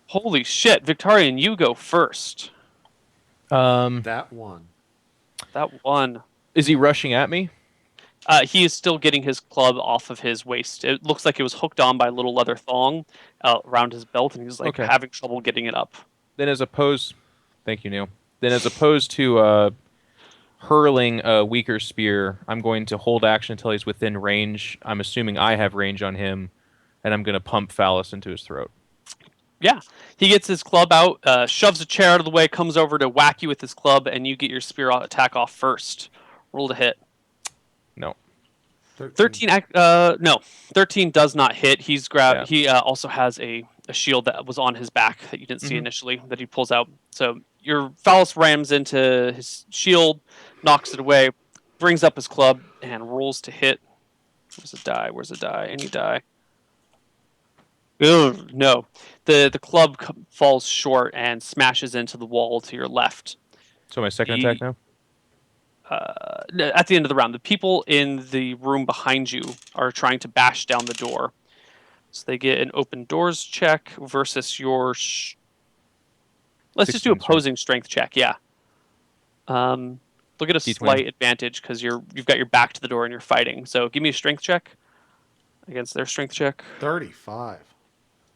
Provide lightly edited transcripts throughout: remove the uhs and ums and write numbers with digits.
Holy shit, Victorian, you go first. That one. That one. Is he rushing at me? He is still getting his club off of his waist. It looks like it was hooked on by a little leather thong around his belt, and he's like Okay. having trouble getting it up. Then thank you, Neil. Then as opposed to hurling a weaker spear, I'm going to hold action until he's within range. I'm assuming I have range on him, and I'm going to pump Phallus into his throat. Yeah, he gets his club out, shoves a chair out of the way, comes over to whack you with his club, and you get your spear attack off first. Roll to hit. No. 13. No, 13 does not hit. He's grabbed. Yeah. He also has a shield that was on his back that you didn't see initially that he pulls out. So your Phallus rams into his shield, knocks it away, brings up his club, and rolls to hit. Where's the die? Where's the die? Any die? Ugh, no. The club falls short and smashes into the wall to your left. So my second attack now? At the end of the round, the people in the room behind you are trying to bash down the door. So they get an open doors check versus your... Let's just do opposing strength check, yeah. Look at a slight advantage because you've got your back to the door and you're fighting. So give me a strength check against their strength check. 35.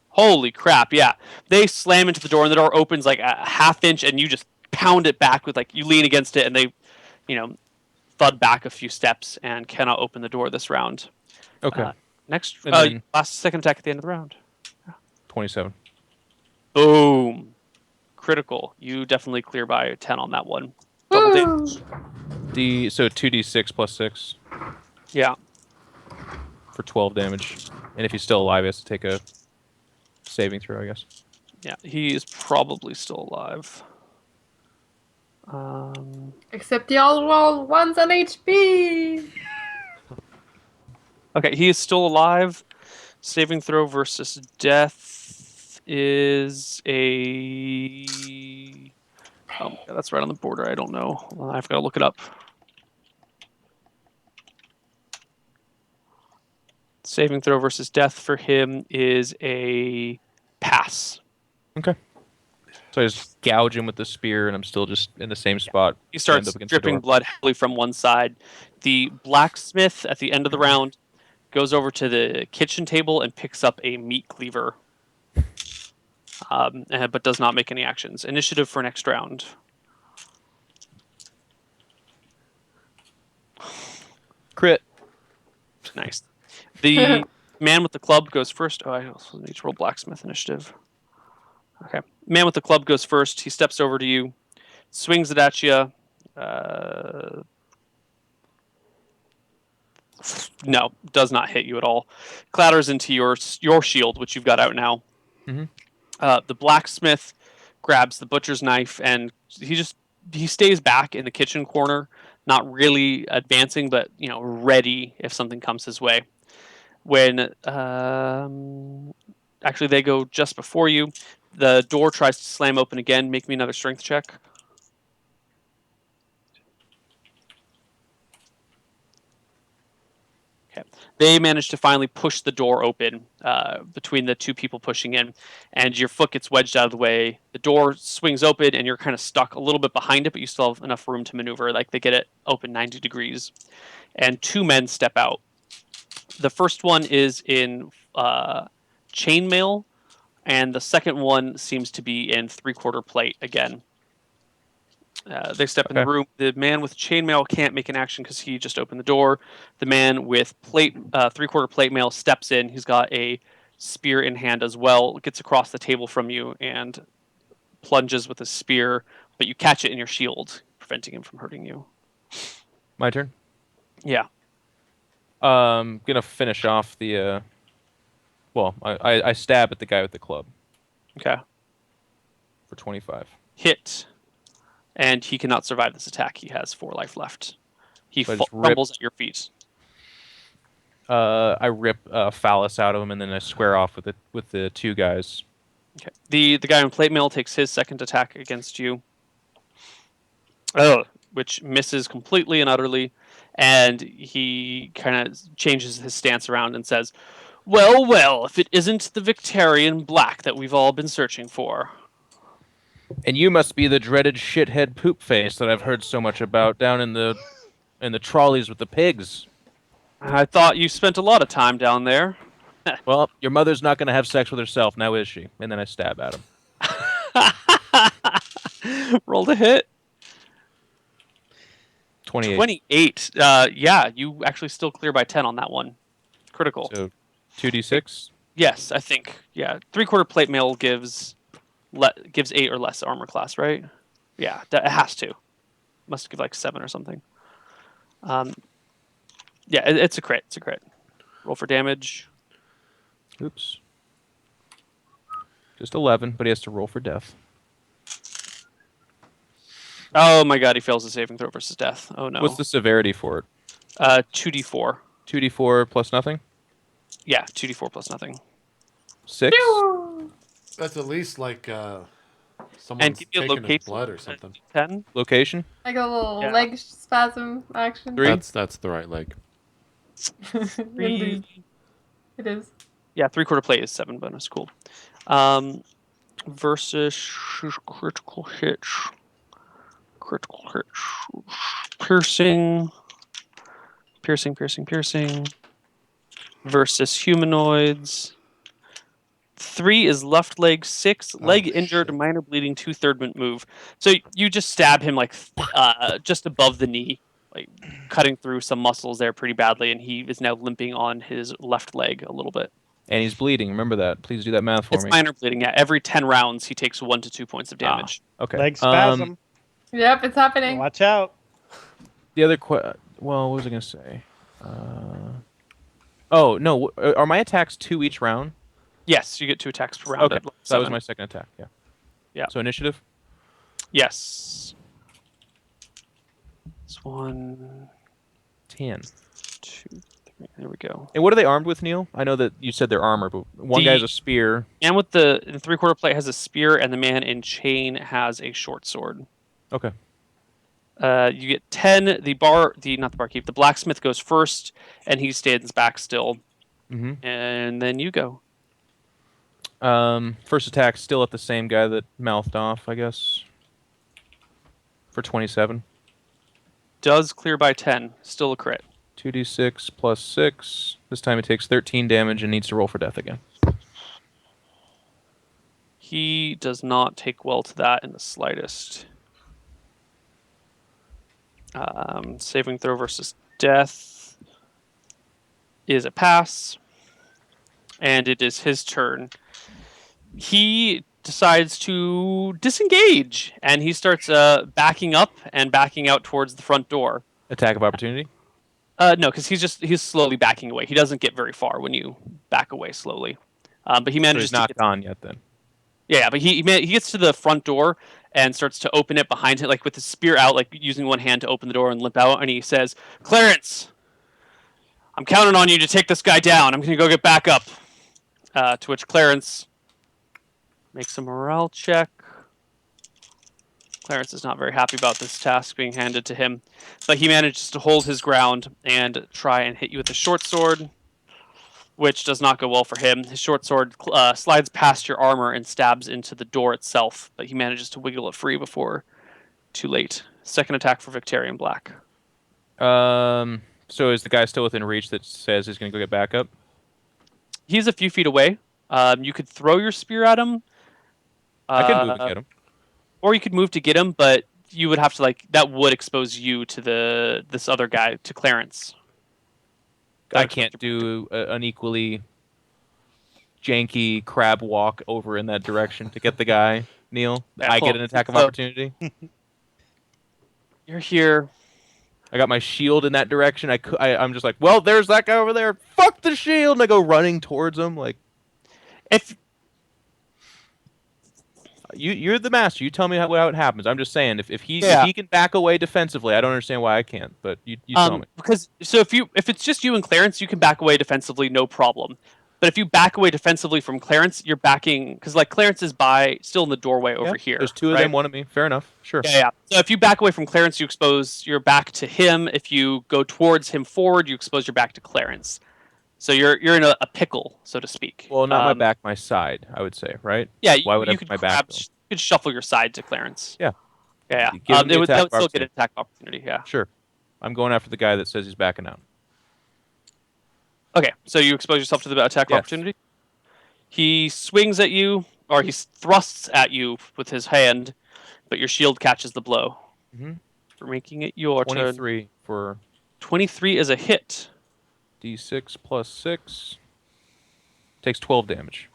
Holy crap, yeah. They slam into the door and the door opens like a half inch and you just pound it back with you lean against it and they, thud back a few steps and cannot open the door this round. Okay. Next, then, second attack at the end of the round. 27. Boom. Critical. You definitely clear by 10 on that one. Double damage. So 2d6 plus 6. Yeah. For 12 damage. And if he's still alive, he has to take a saving throw, I guess. Yeah, he is probably still alive. Except y'all roll ones on HP. Okay, he is still alive. Saving throw versus death is a... Oh, my God, that's right on the border. I don't know. I've got to look it up. Saving throw versus death for him is a pass. Okay. So I just gouge him with the spear, and I'm still just in the same spot. He starts dripping blood heavily from one side. The blacksmith at the end of the round goes over to the kitchen table and picks up a meat cleaver, but does not make any actions. Initiative for next round. Crit. Nice. The man with the club goes first. Oh, I also need to roll blacksmith initiative. Okay. Man with the club goes first. He steps over to you, swings it at you. No, does not hit you at all. Clatters into your shield, which you've got out now. The blacksmith grabs the butcher's knife and he stays back in the kitchen corner, not really advancing, but ready if something comes his way. When actually they go just before you, the door tries to slam open again. Make me another strength check. Okay. They manage to finally push the door open between the two people pushing in, and your foot gets wedged out of the way. The door swings open, and you're kind of stuck a little bit behind it, but you still have enough room to maneuver. Like they get it open 90 degrees, and two men step out. The first one is in chainmail, and the second one seems to be in three-quarter plate again. They step in the room. The man with chainmail can't make an action because he just opened the door. The man with three-quarter plate mail steps in. He's got a spear in hand as well. Gets across the table from you and plunges with a spear, but you catch it in your shield, preventing him from hurting you. My turn? Yeah. Gonna finish off the... I stab at the guy with the club. Okay. For 25. Hit. And he cannot survive this attack. He has 4 life left. He fumbles at your feet. I rip Phallus out of him, and then I square off with the two guys. Okay. The guy in plate mail takes his second attack against you, which misses completely and utterly. And he kind of changes his stance around and says, Well, well, if it isn't the Victorian black that we've all been searching for. And you must be the dreaded shithead poop face that I've heard so much about down in the trolleys with the pigs. I thought you spent a lot of time down there. Well, your mother's not going to have sex with herself, now is she? And then I stab at him. Roll to hit. 28. 28. Yeah, you actually still clear by 10 on that one. Critical. So 2d6? Yes, I think. Yeah, 3/4 plate mail gives 8 or less armor class, right? Yeah, it has to. Must give like 7 or something. Yeah, it's a crit. It's a crit. Roll for damage. Oops. Just 11, but he has to roll for death. Oh my god, he fails the saving throw versus death. Oh no. What's the severity for it? 2d4. 2d4 plus nothing? Yeah, 2d4 plus nothing. 6? That's at least like And someone's give you a taking his location. blood or something. 10. Location? Like a little Yeah. leg spasm action. 3? That's the right leg. Indeed. It is. Yeah, 3/4 plate is 7 bonus. Cool. Versus critical hit. Critical hit. Piercing. Versus humanoids. 3 is left leg. 6 leg injured, shit. minor bleeding, 2/3 move. So you just stab him like just above the knee, like cutting through some muscles there pretty badly, and he is now limping on his left leg a little bit. And he's bleeding. Remember that. Please do that math for It's me. minor bleeding. Yeah, every 10 rounds he takes 1 to 2 points of damage. Okay. Leg spasm. Yep, it's happening. Watch out. The other well, what was I going to say? Oh, no. Are my attacks 2 each round? Yes, you get 2 attacks per round. Okay. at So that was 7. my second attack. Yeah. Yeah. So initiative? Yes. It's 1, 10. 2, 3. There we go. And what are they armed with, Neil? I know that you said they're armor, but one guy has a spear. And with the 3/4 plate has a spear, and the man in chain has a short sword. Okay. You get 10. The blacksmith goes first, and he stands back still. Mm-hmm. And then you go. First attack still at the same guy that mouthed off, I guess. For 27. Does clear by 10. Still a crit. 2d6 plus 6. This time it takes 13 damage and needs to roll for death again. He does not take well to that in the slightest. Saving throw versus death is a pass. And it is his turn. He decides to disengage, and he starts backing up and backing out towards the front door. Attack of opportunity? No, because he's slowly backing away. He doesn't get very far when you back away slowly. But he So manages he's to not get, gone yet then. yeah, but he gets to the front door and starts to open it behind him, like with his spear out, like using one hand to open the door and limp out. And he says, "Clarence, I'm counting on you to take this guy down. I'm gonna go get back up." To which Clarence makes a morale check. Clarence is not very happy about this task being handed to him, but he manages to hold his ground and try and hit you with a short sword, which does not go well for him. His short sword slides past your armor and stabs into the door itself, but he manages to wiggle it free before too late. Second attack for Victorian Black. So is the guy still within reach that says he's going to go get back up? He's a few feet away. You could throw your spear at him. I can move and get him. Or you could move to get him, but you would have to that would expose you to this other guy, to Clarence. I can't do an equally janky crab walk over in that direction to get the guy, Neil. Yeah, I cool. get an attack of So- opportunity. You're here. I got my shield in that direction. I'm just like, well, there's that guy over there. Fuck the shield! And I go running towards him. Like, If you're the master. You tell me how it happens. I'm just saying, if he can back away defensively, I don't understand why I can't. But you tell me. Because if it's just you and Clarence, you can back away defensively, no problem. But if you back away defensively from Clarence, you're backing because Clarence is still in the doorway over here. There's two of right? them, one of me. Fair enough. Sure. Yeah. So if you back away from Clarence, you expose your back to him. If you go towards him forward, you expose your back to Clarence. So you're in a pickle, so to speak. Well, not my back, my side, I would say, right? Yeah, Why would I you put could my back? you could shuffle your side to Clarence. Yeah. Yeah. Give him the That attack would still get an opportunity. attack opportunity. Yeah. Sure. I'm going after the guy that says he's backing out. Okay, so you expose yourself to the attack Yes. opportunity. He swings at you, or he thrusts at you with his hand, but your shield catches the blow. Mhm. For making it your turn. 23 for 23 is a hit. D6 plus 6. Takes 12 damage.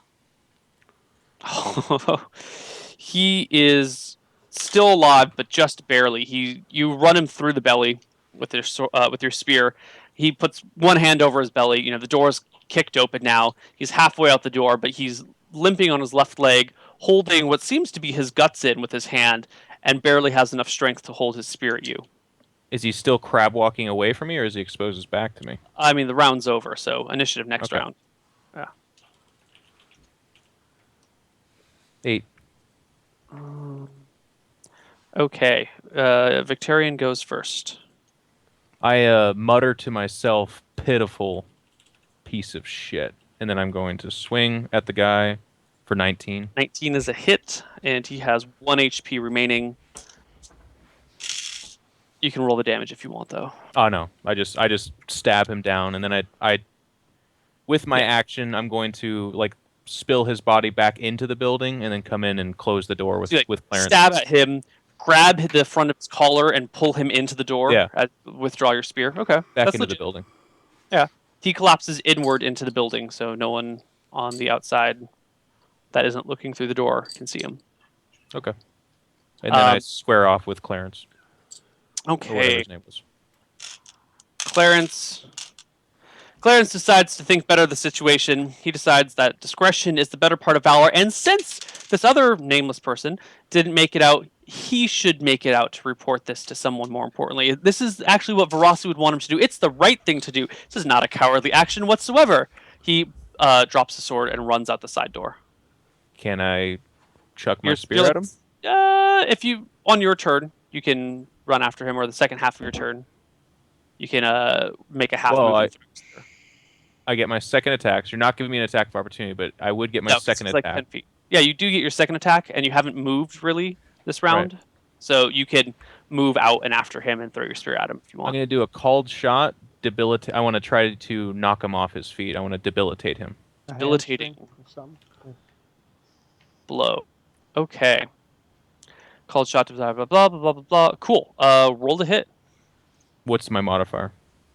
He is still alive, but just barely. You run him through the belly with your spear. He puts one hand over his belly. You know, the door's kicked open now. He's halfway out the door, but he's limping on his left leg, holding what seems to be his guts in with his hand, and barely has enough strength to hold his spear at you. Is he still crab walking away from me, or is he exposed his back to me? I mean, the round's over, so initiative next round. Yeah. 8. Okay. Victorian goes first. I mutter to myself, pitiful piece of shit. And then I'm going to swing at the guy for 19. 19 is a hit, and he has 1 HP remaining. You can roll the damage if you want, though. Oh no, I just stab him down, and then I with my action, I'm going to like spill his body back into the building, and then come in and close the door with So you, with Clarence. Stab at him, grab the front of his collar, and pull him into the door. Yeah. Withdraw your spear. Okay. Back That's into legit. the building. Yeah. He collapses inward into the building, so no one on the outside that isn't looking through the door can see him. Okay. And then I square off with Clarence. Or whatever Okay. his name was. Clarence decides to think better of the situation. He decides that discretion is the better part of valor, and since this other nameless person didn't make it out, he should make it out to report this to someone more importantly. This is actually what Verossi would want him to do. It's the right thing to do. This is not a cowardly action whatsoever. He drops the sword and runs out the side door. Can I chuck my Your spear at him? If you, on your turn, you can run after him, or the second half of your turn, you can make a half move. I get my second attack. So you're not giving me an attack of opportunity, but I would get my second it's like attack. 10 feet. Yeah, you do get your second attack, and you haven't moved really this round. Right. So you can move out and after him and throw your spear at him if you want. I'm going to do a called shot. Debilitate. I want to try to knock him off his feet. I want to debilitate him. Debilitating blow. Okay. Called shot to blah blah blah blah blah blah. Cool. Roll to hit. What's my modifier?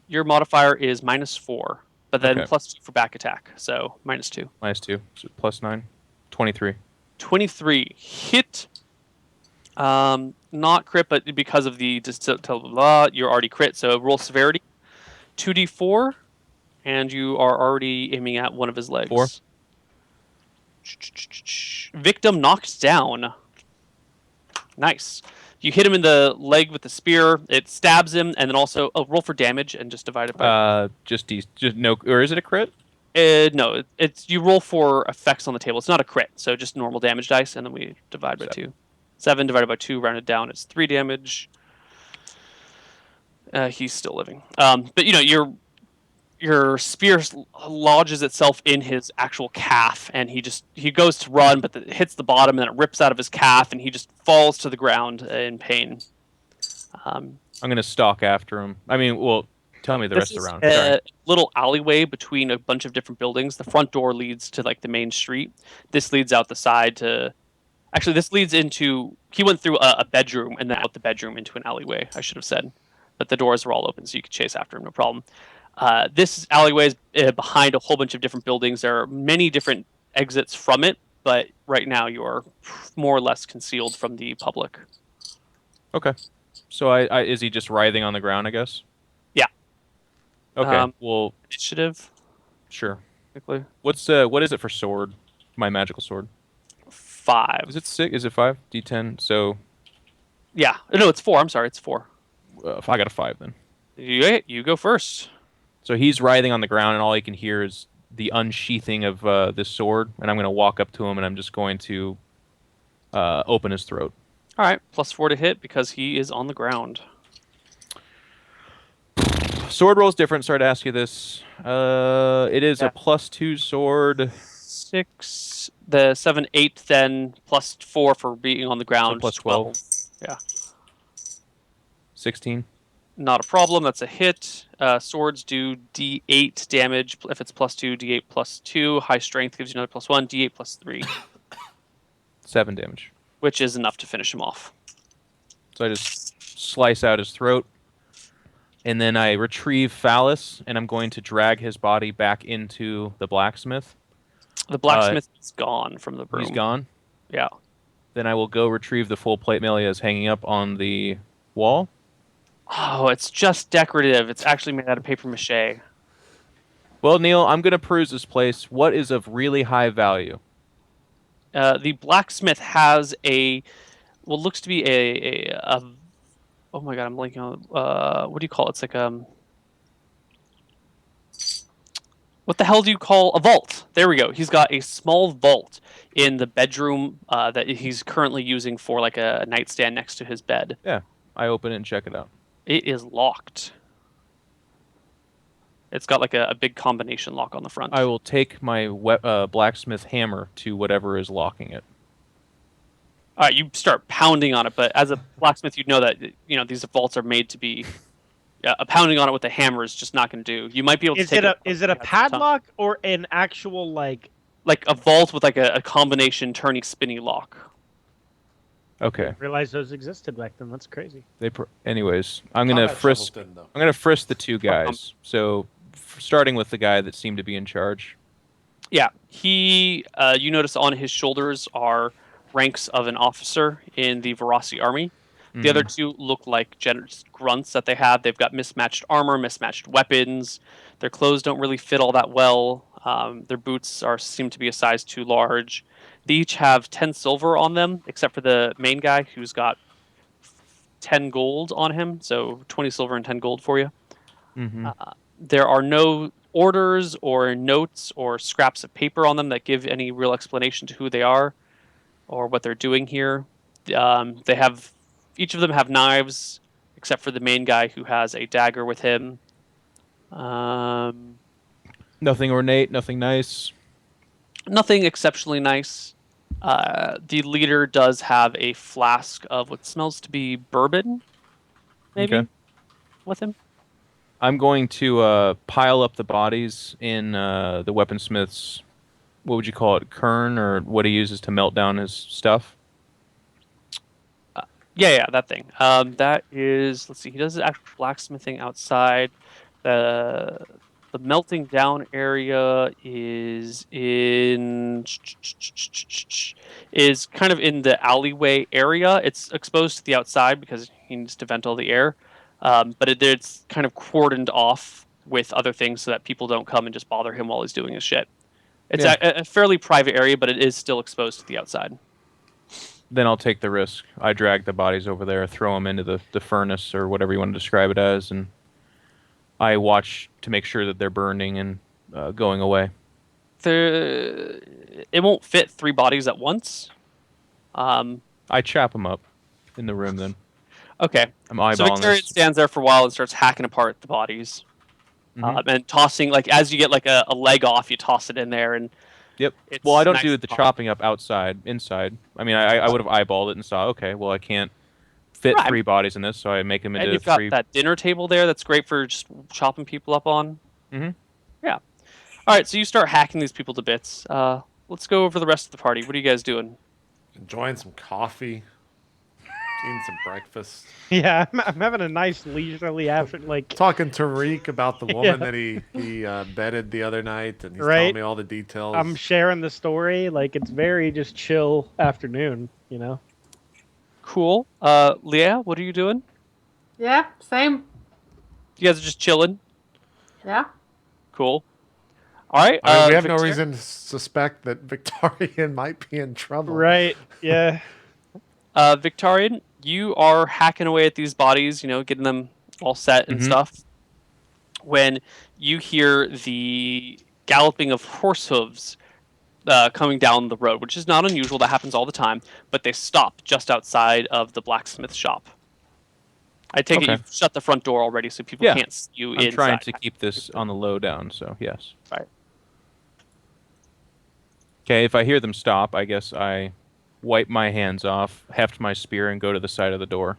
Your modifier is -4, but then Okay. +2 for back attack, so -2. -2. So +9. 23. 23 hit. Not crit, but because of the you're already crit. So roll severity. 2d4, and you are already aiming at one of his legs. 4. Victim knocked down. Nice. You hit him in the leg with the spear. It stabs him, and then also roll for damage and just divide it by. Just no, or is it a crit? No, it's you roll for effects on the table. It's not a crit, so just normal damage dice, and then we divide by 2. 7 divided by 2, rounded down, it's 3 damage. He's still living. But you know, your spear lodges itself in his actual calf, and he goes to run, but it hits the bottom, and then it rips out of his calf, and he just falls to the ground in pain. I'm going to stalk after him. I mean, well, tell me the rest of the round. This is Sorry. a little alleyway between a bunch of different buildings. The front door leads to like the main street. This leads out the side to. Actually, this leads into. He went through a bedroom and then out the bedroom into an alleyway. I should have said, but the doors were all open, so you could chase after him, no problem. This alleyway is behind a whole bunch of different buildings. There are many different exits from it, but right now you are more or less concealed from the public. Okay. So is he just writhing on the ground, I guess? Yeah. Okay. Well, Initiative. sure. Quickly. What is it for sword? My magical sword. 5. Is it 6? Is it 5? D10. So Yeah. No, it's 4. I'm sorry, it's 4. I got a 5 then. You go first. So he's writhing on the ground, and all he can hear is the unsheathing of this sword. And I'm going to walk up to him, and I'm just going to open his throat. All right, +4 to hit because he is on the ground. sword roll is different. Sorry to ask you this. It is a +2 sword. 6, the 7, 8, then +4 for being on the ground. plus 12. Yeah. 16. Not a problem. That's a hit. Swords do D8 damage if it's +2. D8 +2. High strength gives you another +1. D8 +3, 7 damage. which is enough to finish him off. So I just slice out his throat, and then I retrieve Phallus, and I'm going to drag his body back into the blacksmith. The blacksmith is gone from the room. He's gone? Yeah. Then I will go retrieve the full plate mail he has hanging up on the wall. Oh, it's just decorative. It's actually made out of paper mache. Well, Neil, I'm going to peruse this place. What is of really high value? The blacksmith has what looks to be a oh my god, I'm blanking on what do you call it? It's like what the hell do you call a vault? There we go. He's got a small vault in the bedroom that he's currently using for like a nightstand next to his bed. Yeah, I open it and check it out. It is locked. It's got like a big combination lock on the front. I will take my blacksmith hammer to whatever is locking it. All right, you start pounding on it, but as a blacksmith, you'd know that these vaults are made to be. Pounding on it with a hammer is just not going to do. You might be able to. Is it a padlock or an actual like a vault with like a combination turny spinny lock? Okay. I didn't realize those existed back then. That's crazy. Anyways, I'm gonna frisk. I'm gonna frisk the two guys. So, starting with the guy that seemed to be in charge. Yeah, you notice on his shoulders are ranks of an officer in the Verasi army. The other two look like generous grunts that they have. They've got mismatched armor, mismatched weapons. Their clothes don't really fit all that well. Their boots seem to be a size too large. They each have 10 silver on them, except for the main guy who's got 10 gold on him. So 20 silver and 10 gold for you. Mm-hmm. There are no orders or notes or scraps of paper on them that give any real explanation to who they are or what they're doing here. Each of them have knives, except for the main guy who has a dagger with him. Nothing ornate, nothing nice. Nothing exceptionally nice. The leader does have a flask of what smells to be bourbon, maybe, with him. I'm going to pile up the bodies in the weaponsmith's, what would you call it, kern, or what he uses to melt down his stuff? Yeah, that thing. That is, let's see, he does actual blacksmithing outside. The melting down area is kind of in the alleyway area. It's exposed to the outside because he needs to vent all the air. But it's kind of cordoned off with other things so that people don't come and just bother him while he's doing his shit. It's a fairly private area, but it is still exposed to the outside. Then I'll take the risk. I drag the bodies over there, throw them into the furnace or whatever you want to describe it as, and I watch to make sure that they're burning and going away. It won't fit 3 bodies at once. I chop them up in the room then. Okay. I'm eyeballing so Victoria stands there for a while and starts hacking apart the bodies. And tossing, like, as you get like a leg off, you toss it in there. And yep. Well, I don't do the chopping up inside. I mean, I would have eyeballed it and saw, okay, well, I can't fit 3 bodies in this, so I make them into 3. And you've got that dinner table there that's great for just chopping people up on. Mm-hmm. Yeah. All right, so you start hacking these people to bits. Let's go over the rest of the party. What are you guys doing? Enjoying some coffee. Eating some breakfast. Yeah, I'm having a nice leisurely after, like talking to Reek about the woman that he bedded the other night, and he's telling me all the details. I'm sharing the story, like it's very just chill afternoon, you know. Cool. Leah, what are you doing? Yeah, same. You guys are just chilling. Yeah. Cool. All right. I mean, we have no reason to suspect that Victorian might be in trouble. Right. Yeah. Victorian, you are hacking away at these bodies, getting them all set and stuff, when you hear the galloping of horse hooves coming down the road, which is not unusual. That happens all the time. But they stop just outside of the blacksmith shop. I take it Okay. you've shut the front door already, so people can't see you I'm inside. trying to keep this on the low down, so yes. Right. Okay, if I hear them stop, I guess I wipe my hands off, heft my spear, and go to the side of the door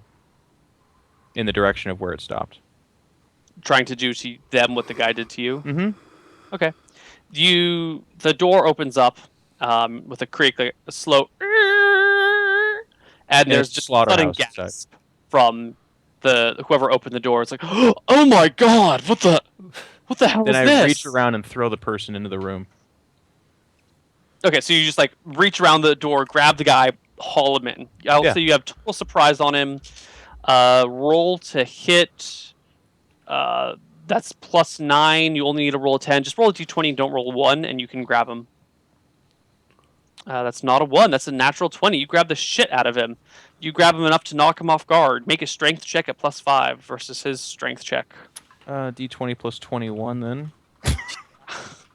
in the direction of where it stopped. Trying to do to them what the guy did to you? Mm-hmm. Okay. The door opens up with a creak, like a slow, and there's it's just sudden slaughterhouse gasp inside. from whoever opened the door. It's like, oh my god, what the hell Then is I this? reach around and throw the person into the room. Okay, so you just like reach around the door, grab the guy, haul him in. I'll say you have total surprise on him. Roll to hit. That's +9. You only need to roll a 10. Just roll a d20 and don't roll a 1, and you can grab him. That's not a 1. That's a natural 20. You grab the shit out of him. You grab him enough to knock him off guard. Make a strength check at +5 versus his strength check. D20 plus 21 then.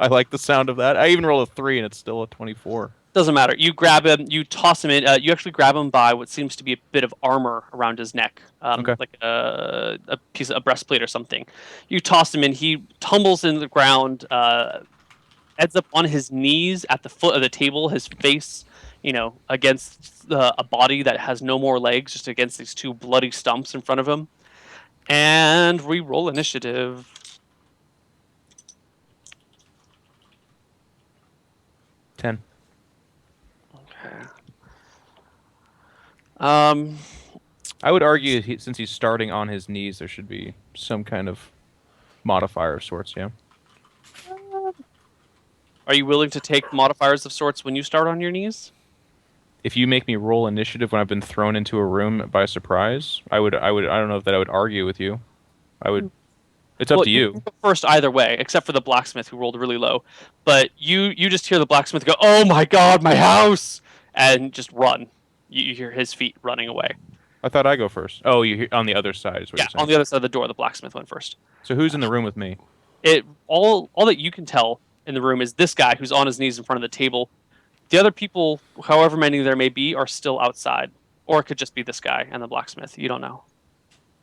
I like the sound of that. I even roll a 3 and it's still a 24. Doesn't matter. You grab him. You toss him in. You actually grab him by what seems to be a bit of armor around his neck, like a piece of a breastplate or something. You toss him in. He tumbles in the ground, ends up on his knees at the foot of the table, his face, against a body that has no more legs, just against these two bloody stumps in front of him. And we roll initiative. 10. I would argue since he's starting on his knees, there should be some kind of modifier of sorts, yeah? Are you willing to take modifiers of sorts when you start on your knees? If you make me roll initiative when I've been thrown into a room by surprise, I don't know if that I would argue with you. It's up to you. Go first either way, except for the blacksmith who rolled really low. But you just hear the blacksmith go, "Oh my god, my house!" and just run. You hear his feet running away. I thought I go first. Oh, you hear on the other side is what you're saying. On the other side of the door, the blacksmith went first. So who's in the room with me? All that you can tell in the room is this guy who's on his knees in front of the table. The other people, however many there may be, are still outside. Or it could just be this guy and the blacksmith. You don't know.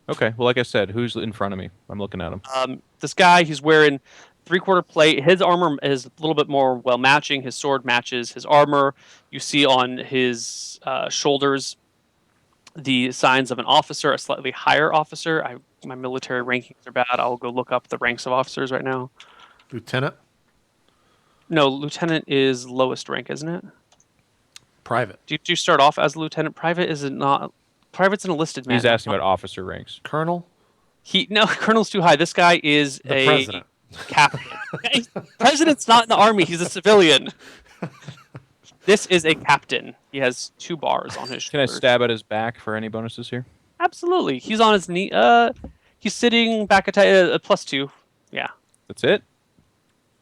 Okay, well, like I said, who's in front of me? I'm looking at him. This guy, he's wearing 3/4 plate. His armor is a little bit more well matching. His sword matches his armor. You see on his shoulders the signs of an officer, a slightly higher officer. My military rankings are bad. I'll go look up the ranks of officers right now. Lieutenant? No, lieutenant is lowest rank, isn't it? Private. Do you start off as a lieutenant? Private is it not? Private's an enlisted man. He's asking about officer ranks. Colonel? Colonel's too high. This guy is the president. Captain. President's not in the army. He's a civilian. This is a captain. He has 2 bars on his Can I shoulders. stab at his back for any bonuses here? Absolutely. He's on his knee. He's sitting back at +2. Yeah. That's it?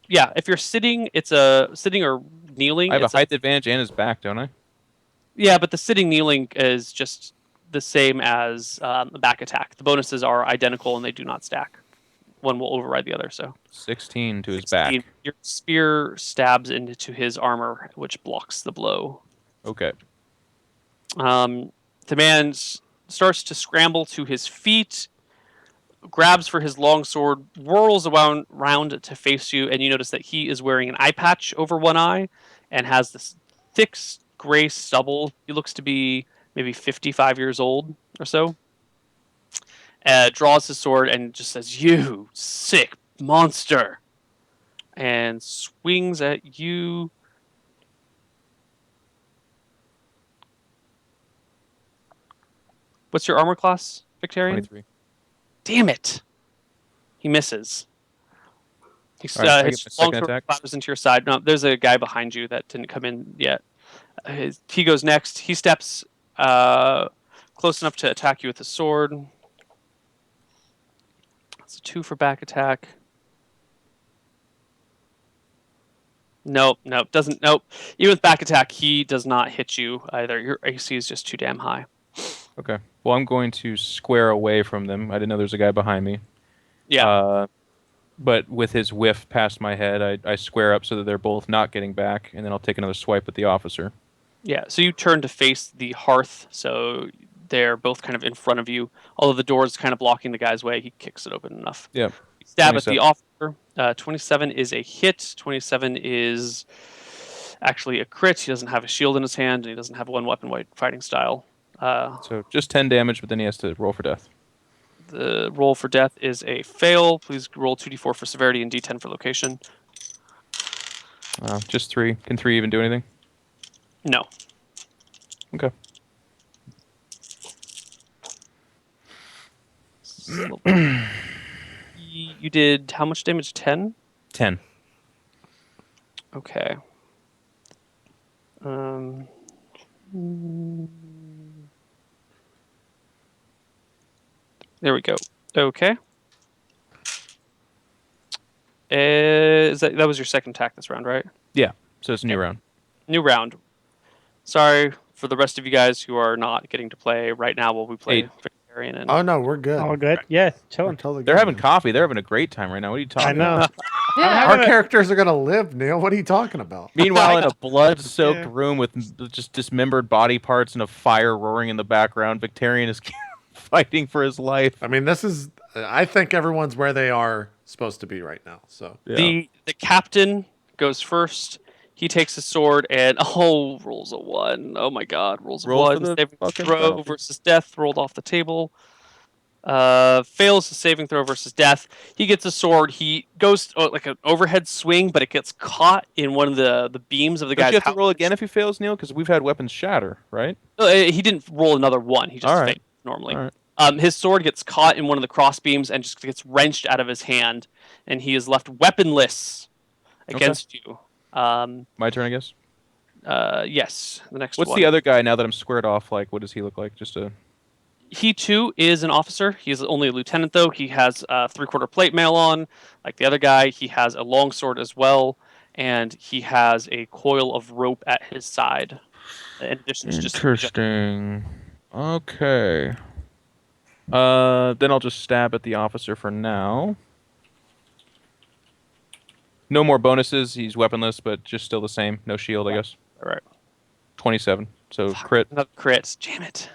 Yeah. If you're sitting, it's a sitting or kneeling. I have a height advantage and his back, don't I? Yeah, but the sitting kneeling is just the same as a back attack. The bonuses are identical and they do not stack. One will override the other. So 16 to his 16. back. Your spear stabs into his armor, which blocks the blow. Okay. The man starts to scramble to his feet, grabs for his long sword, whirls around to face you, and you notice that he is wearing an eye patch over one eye and has this thick gray stubble. He looks to be maybe 55 years old or so. Draws his sword and just says, "You sick monster," and swings at you. What's your armor class, Victorian? 23. Damn it! He misses. All right, I His get my second long sword attack. clatters into your side. No, there's a guy behind you that didn't come in yet. He goes next. He steps close enough to attack you with his sword. That's a 2 for back attack. Nope. Doesn't. Nope. Even with back attack, he does not hit you either. Your AC is just too damn high. Okay. Well, I'm going to square away from them. I didn't know there was a guy behind me. Yeah. But with his whiff past my head, I square up so that they're both not getting back, and then I'll take another swipe at the officer. Yeah. So you turn to face the hearth. So they're both kind of in front of you. Although the door is kind of blocking the guy's way, he kicks it open enough. Yeah. Stab at the officer. 27 is a hit. 27 is actually a crit. He doesn't have a shield in his hand, and he doesn't have one weapon fighting style. So just 10 damage, but then he has to roll for death. The roll for death is a fail. Please roll 2d4 for severity and d10 for location. Just 3. Can 3 even do anything? No. Okay. You did how much damage? 10? 10. Okay. There we go. Okay. That was your second attack this round, right? Yeah. So it's a new round. New round. Sorry for the rest of you guys who are not getting to play right now while we play Vegetarian. And Oh no, we're good. All good. Yeah, We're chilling. totally good. They're having coffee. They're having a great time right now. What are you talking I know. about? Yeah. Our characters are gonna live, Neil. What are you talking about? Meanwhile, in a blood-soaked Yeah. room with just dismembered body parts and a fire roaring in the background, Victorian is fighting for his life. I mean, this is. I think everyone's where they are supposed to be right now. So Yeah. The captain goes first. He takes his sword and rolls a 1. Oh my god, rolls a Roll for 1. the Saving fucking throw penalty. versus death rolled off the table. Fails the saving throw versus death. He gets a sword. He goes like an overhead swing, but it gets caught in one of the beams of the Don't guy's you have to house. roll again if he fails, Neil? Because we've had weapons shatter, right? He didn't roll another 1. He just All right. failed normally. All right. His sword gets caught in one of the cross beams and just gets wrenched out of his hand, and he is left weaponless against you. My turn, I guess. Yes, the next What's one. the other guy now that I'm squared off? Like, what does he look like? Just a. He too is an officer. He's only a lieutenant though. He has 3/4 plate mail on, like the other guy. He has a long sword as well, and he has a coil of rope at his side. In addition to just Interesting. Okay. Then I'll just stab at the officer for now. No more bonuses. He's weaponless, but just still the same. No shield, I guess. all right. 27. So crit. Another crit. Damn it.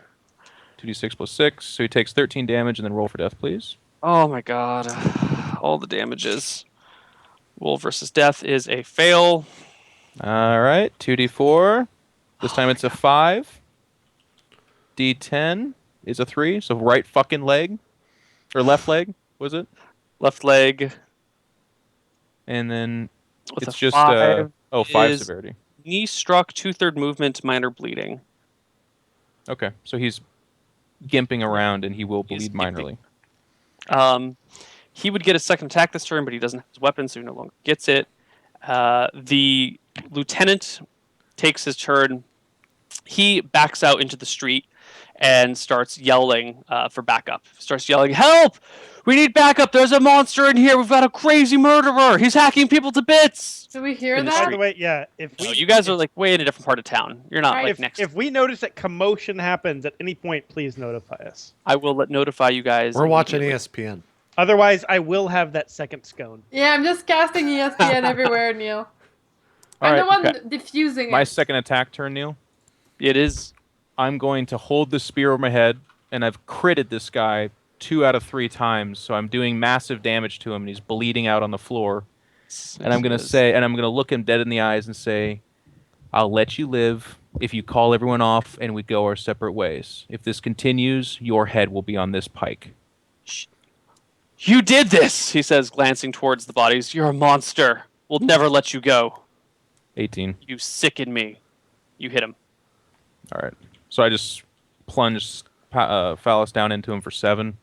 2d6 plus 6. So he takes 13 damage, and then roll for death, please. Oh my god. All the damages. Roll versus death is a fail. All right. 2d4. This time it's a 5. D10 is a 3. So right fucking leg. Or left leg, was it? Left leg. And then With it's a just 5 5 is- severity. Knee struck, 2/3 movement, minor bleeding. Okay, so he's gimping around and he will He's bleed minorly. He would get a second attack this turn, but he doesn't have his weapon, so he no longer gets it. The lieutenant takes his turn. He backs out into the street and starts yelling for backup. Starts yelling, "Help! We need backup! There's a monster in here! We've got a crazy murderer! He's hacking people to bits!" Do we hear In the By that? the way, yeah. If So we, you guys are like way in a different part of town. You're not Right. like next. if we notice that commotion happens at any point, please notify us. I will notify you guys. we're watching immediately. ESPN. Otherwise, I will have that second scone. Yeah, I'm just casting ESPN everywhere, Neil. All I'm the right, one okay. diffusing My it. second attack turn, Neil. It is. I'm going to hold the spear over my head, and I've critted this guy 2 out of 3 times, so I'm doing massive damage to him, and he's bleeding out on the floor. And I'm going to say, and I'm going to look him dead in the eyes and say, I'll let you live if you call everyone off and we go our separate ways. If this continues, your head will be on this pike. You did this, he says, glancing towards the bodies. You're a monster. We'll never let you go. 18. You sicken me. You hit him. All right. So I just plunged Phallus down into him for 7.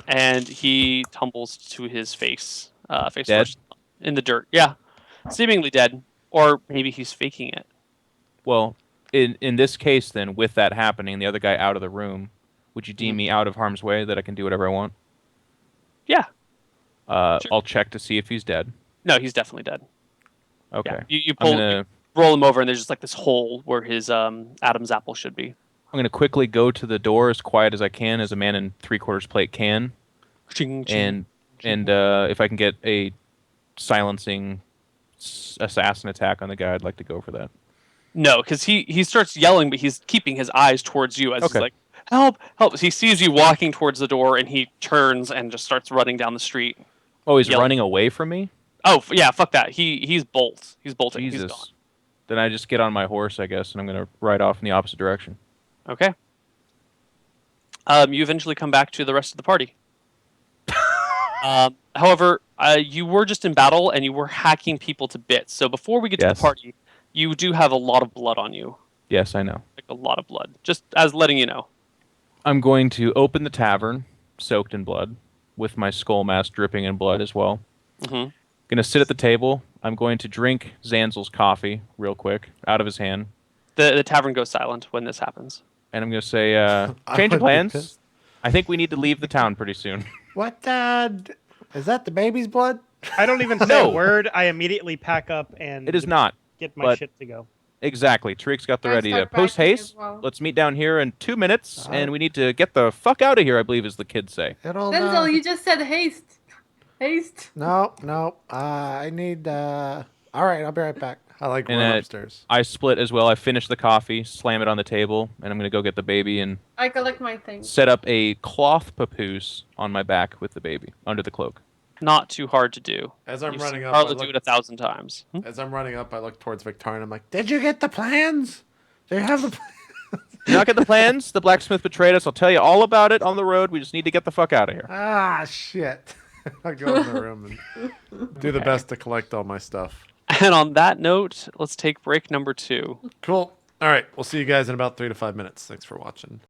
And he tumbles to his face. Face Dead? first. In the dirt. Yeah. Seemingly dead. Or maybe he's faking it. Well, in this case, then, with that happening, the other guy out of the room, would you deem me out of harm's way that I can do whatever I want? Yeah. Sure. I'll check to see if he's dead. No, he's definitely dead. Okay. Yeah. You I'm pull, gonna you roll him over, and there's just like this hole where his Adam's apple should be. I'm gonna quickly go to the door as quiet as I can, as a man in 3/4 plate can, Ching, ching. and if I can get a silencing assassin attack on the guy, I'd like to go for that. No, because he starts yelling, but he's keeping his eyes towards you as Okay. he's like, Help! Help! He sees you walking towards the door, and he turns and just starts running down the street. Oh, he's yelling. running away from me? Oh, yeah, fuck that. He's bolt. He's bolting. Jesus. He's gone. Then I just get on my horse, I guess, and I'm going to ride off in the opposite direction. Okay. You eventually come back to the rest of the party. However, you were just in battle, and you were hacking people to bits. So before we get to the party, you do have a lot of blood on you. Yes, I know. Like a lot of blood. Just as letting you know. I'm going to open the tavern, soaked in blood, with my skull mask dripping in blood as well. Mm-hmm. Going to sit at the table. I'm going to drink Zanzel's coffee real quick, out of his hand. The tavern goes silent when this happens. And I'm going to say, change of plans. I think we need to leave the town pretty soon. What? Is that the baby's blood? I don't even say a word. I immediately pack up and It is not. get my shit to go. Exactly. Tariq's got the I ready to start post packing haste. as well. Let's meet down here in 2 minutes, and we need to get the fuck out of here, I believe, as the kids say. Denzel, you just said haste. Haste. No. I need. All right, I'll be right back. I like going upstairs. I split as well. I finish the coffee, slam it on the table, and I'm going to go get the baby and I collect my things. set up a cloth papoose on my back with the baby, under the cloak. Not too hard to do. As I'm You've running seen up, Carla do it 1,000 times. As I'm running up, I look towards Victoria and I'm like, "Did you get the plans? Do you have the plans?" You not get the plans? The blacksmith betrayed us. I'll tell you all about it on the road. We just need to get the fuck out of here. Ah, shit. I go in the room and do the best to collect all my stuff. And on that note, let's take break number 2. Cool. All right, we'll see you guys in about 3 to 5 minutes. Thanks for watching.